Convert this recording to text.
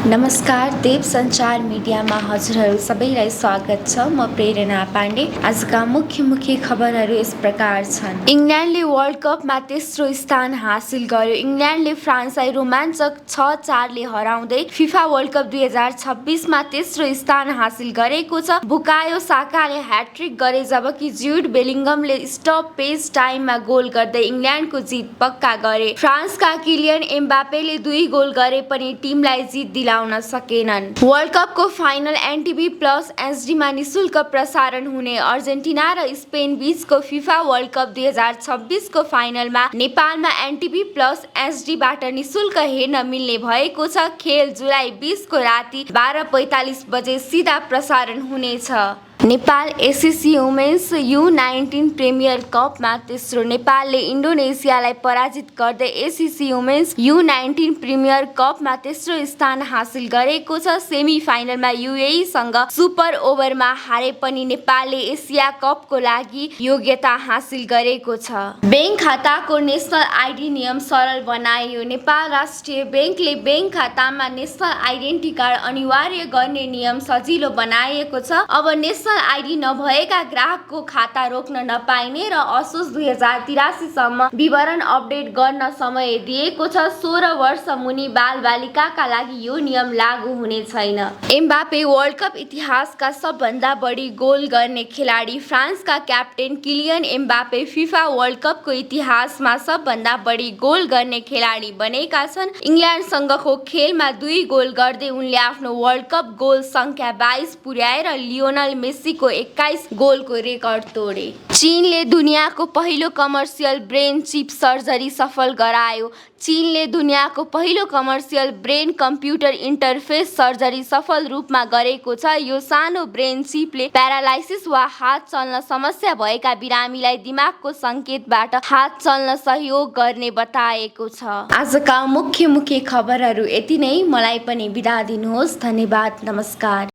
नमस्कार, देव सञ्चार मिडियामा हजुरहरू सबैलाई स्वागत छ। म प्रेरणा पाण्डे। आजका मुख्य खबरहरू यस प्रकार छन्। इङ्ल्यान्डले वर्ल्ड कपमा तेस्रो स्थान हासिल गर्यो। इङ्ल्यान्डले फ्रान्सलाई रोमाञ्चक 6-4 हराउँदै फिफा वर्ल्ड कप 2026 मा तेस्रो स्थान हासिल गरेको छ। बुकायो साकाले ह्याट्रिक गरे जबकि ज्युड बेलिङ्गमले स्टपेज टाइममा गोल गर्दै इङ्ल्यान्डको जित पक्का गरे। फ्रान्सका किलियन एम्बापेले 2 गोल गरे पनि टिमलाई जित दिलाउन सकेनन्। वर्ल्ड कपको फाइनल एनटिभी प्लस एचडीमा निशुल्क प्रसारण हुने अर्जेन्टिना र स्पेन बीचको फिफा वर्ल्ड कप 2026 को फाइनलमा नेपालमा एनटिभी प्लस एचडीबाट निशुल्क हेर्न मिल्ने भएको छ। खेल जुलाई 20 को राति 12:45 बजे सिधा प्रसारण हुनेछ। Nepal SSC women's U19 premier कपमा तेस्रो। नेपालले इन्डोनेसियालाई पराजित गर्दै एसएससी वुमेन्स U19 प्रिमियर कपमा तेस्रो स्थान हासिल गरेको छ। सेमी फाइनलमा युएईसँग सुपर ओभरमा हारे पनि नेपालले एसिया कपको लागि योग्यता हासिल गरेको छ। बैंक खाताको नेसनल आइडी नियम सरल बनाइयो। नेपाल राष्ट्रिय बैंकले बैंक खातामा नेसनल आइडेन्टिटी कार्ड अनिवार्य गर्ने नियम सजिलो बनाएको छ। अब नेसनल आइडी नभएका ग्राहकको खाता रोक्न नपाइने र असोज 2083 सम्म विवरण अपडेट गर्न समय दिएको छ। 16 वर्ष मुनि बालबालिकाका लागि यो नियम लागू हुने छैन। एम्बापे वर्ल्ड कप इतिहासका सबभन्दा बढी गोल गर्ने खेलाडी। फ्रान्सका captain Kylian Mbappe FIFA world कपको इतिहासमा सबभन्दा बढी गोल गर्ने खेलाडी बनेका छन्। इङ्ल्यान्डसँगको खेलमा 2 गोल गर्दै उनले आफ्नो वर्ल्ड कप गोल सङ्ख्या 22 पुर्याएर लियोनल मेसीको 21 गोलको रेकर्ड तोडे। चीनले दुनियाँको पहिलो कमर्सियल ब्रेन चिप सर्जरी सफल गरायो। चीनले दुनियाँको पहिलो commercial brain computer interface surgery सफल रूपमा गरेको छ। यो सानो ब्रेन चिपले प्यारालाइसिस वा हात चल्न समस्या भएका बिरामीलाई दिमागको सङ्केतबाट हात चल्न सहयोग गर्ने बताएको छ। आजका मुख्य खबरहरू यति नै। मलाई पनि बिदा दिनुहोस्। धन्यवाद। नमस्कार।